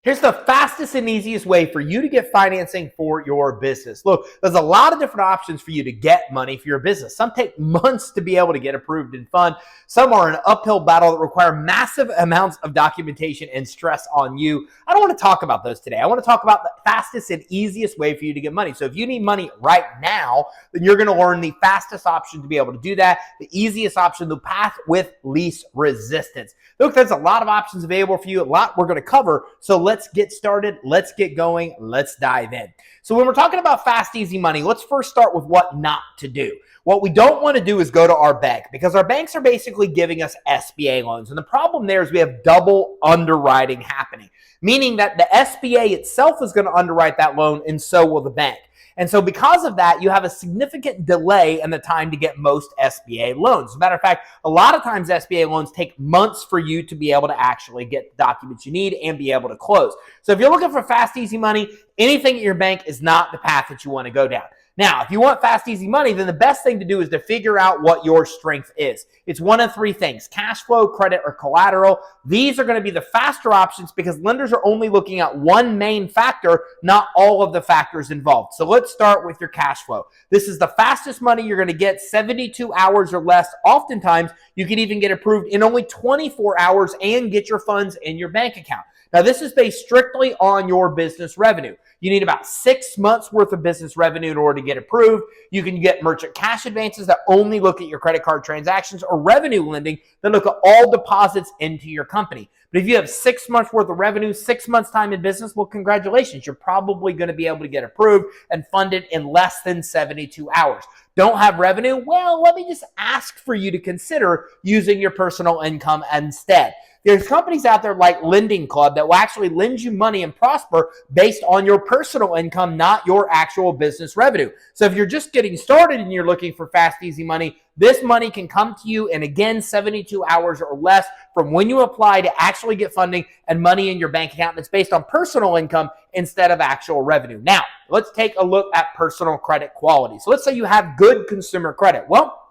Here's the fastest and easiest way for you to get financing for your business. Look, there's a lot of different options for you to get money for your business. Some take months to be able to get approved and fund. Some are an uphill battle that require massive amounts of documentation and stress on you. I don't want to talk about those today. I want to talk about the fastest and easiest way for you to get money. So if you need money right now, then you're going to learn the fastest option to be able to do that, the easiest option, the path with least resistance. Look, there's a lot of options available for you, a lot we're going to cover. So let's get started. Let's get going. Let's dive in. So when we're talking about fast, easy money, let's first start with what not to do. What we don't want to do is go to our bank because our banks are basically giving us SBA loans. And the problem there is we have double underwriting happening, meaning that the SBA itself is going to underwrite that loan and so will the bank. And so because of that, you have a significant delay in the time to get most SBA loans. As a matter of fact, a lot of times SBA loans take months for you to be able to actually get the documents you need and be able to close. So if you're looking for fast, easy money, anything at your bank is not the path that you want to go down. Now, if you want fast, easy money, then the best thing to do is to figure out what your strength is. It's one of three things: cash flow, credit, or collateral. These are going to be the faster options because lenders are only looking at one main factor, not all of the factors involved. So let's start with your cash flow. This is the fastest money you're going to get, 72 hours or less. Oftentimes, you can even get approved in only 24 hours and get your funds in your bank account. Now, this is based strictly on your business revenue. You need about 6 months worth of business revenue in order to get approved. You can get merchant cash advances that only look at your credit card transactions, or revenue lending that look at all deposits into your company. But if you have 6 months worth of revenue, 6 months time in business, well, congratulations. You're probably going to be able to get approved and funded in less than 72 hours. Don't have revenue? Well, let me just ask for you to consider using your personal income instead. There's companies out there like Lending Club that will actually lend you money and prosper based on your personal income, not your actual business revenue. So if you're just getting started and you're looking for fast, easy money, this money can come to you in, again, 72 hours or less from when you apply to actually get funding and money in your bank account. It's based on personal income instead of actual revenue. Now, let's take a look at personal credit quality. So let's say you have good consumer credit. Well,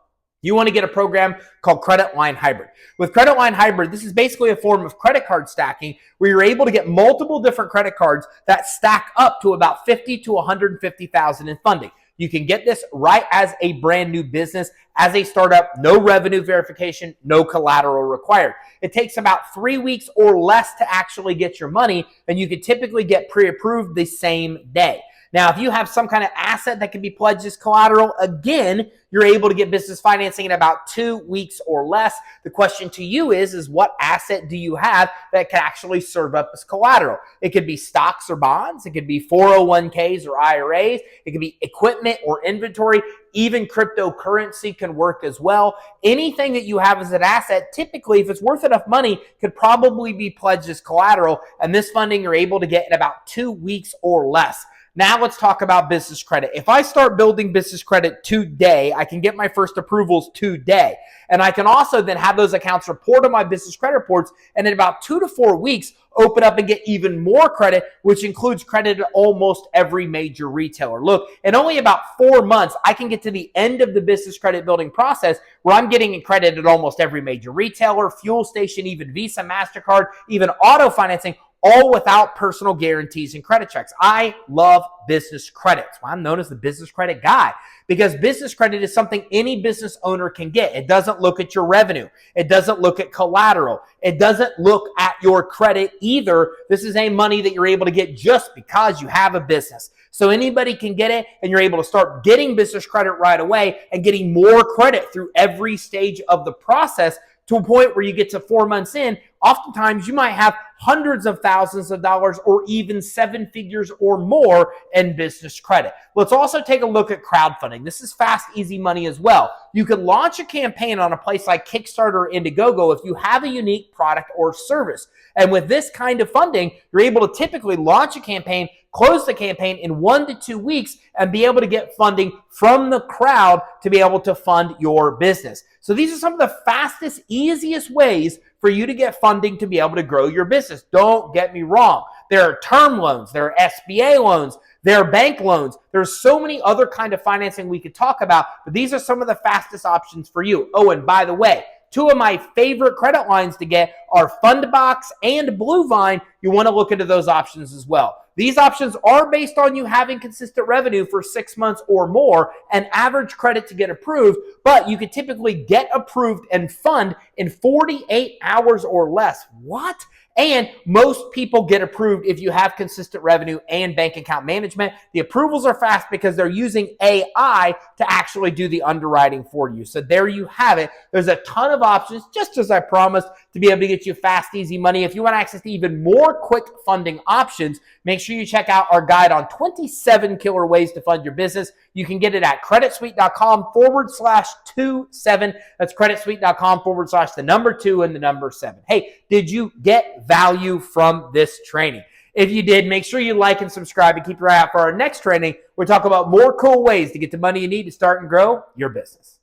you want to get a program called Credit Line Hybrid. With Credit Line Hybrid, this is basically a form of credit card stacking where you're able to get multiple different credit cards that stack up to about $50,000 to $150,000 in funding. You can get this right as a brand new business, as a startup, no revenue verification, no collateral required. It takes about 3 weeks or less to actually get your money, and you can typically get pre-approved the same day. Now, if you have some kind of asset that can be pledged as collateral, again, you're able to get business financing in about 2 weeks or less. The question to you is what asset do you have that can actually serve up as collateral? It could be stocks or bonds. It could be 401ks or IRAs. It could be equipment or inventory. Even cryptocurrency can work as well. Anything that you have as an asset, typically, if it's worth enough money, could probably be pledged as collateral. And this funding you're able to get in about 2 weeks or less. Now let's talk about business credit. If I start building business credit today, I can get my first approvals today. And I can also then have those accounts report on my business credit reports, and in about 2 to 4 weeks, open up and get even more credit, which includes credit at almost every major retailer. Look, in only about 4 months, I can get to the end of the business credit building process where I'm getting credit at almost every major retailer, fuel station, even Visa, MasterCard, even auto financing, all without personal guarantees and credit checks. I love business credit. That's why I'm known as the business credit guy, because business credit is something any business owner can get. It doesn't look at your revenue. It doesn't look at collateral. It doesn't look at your credit either. This is a money that you're able to get just because you have a business. So anybody can get it, and you're able to start getting business credit right away and getting more credit through every stage of the process, to a point where you get to 4 months in, oftentimes you might have hundreds of thousands of dollars or even 7 figures or more in business credit. Let's also take a look at crowdfunding. This is fast, easy money as well. You can launch a campaign on a place like Kickstarter or Indiegogo if you have a unique product or service. And with this kind of funding, you're able to typically launch a campaign, close the campaign in 1 to 2 weeks, and be able to get funding from the crowd to be able to fund your business. So these are some of the fastest, easiest ways for you to get funding to be able to grow your business. Don't get me wrong. There are term loans, there are SBA loans, there are bank loans. There's so many other kind of financing we could talk about, but these are some of the fastest options for you. Oh, and by the way, Two of my favorite credit lines to get are Fundbox and Bluevine. You want to look into those options as well. These options are based on you having consistent revenue for 6 months or more and average credit to get approved, but you can typically get approved and fund in 48 hours or less. What? And most people get approved if you have consistent revenue and bank account management. The approvals are fast because they're using AI to actually do the underwriting for you. So there you have it. There's a ton of options, just as I promised, to be able to get you fast, easy money. If you want access to even more quick funding options, make sure you check out our guide on 27 killer ways to fund your business. You can get it at creditsuite.com/27. That's creditsuite.com/2 and the number 7. Hey, did you get value from this training? If you did, make sure you like and subscribe and keep your eye out for our next training. We'll talk about more cool ways to get the money you need to start and grow your business.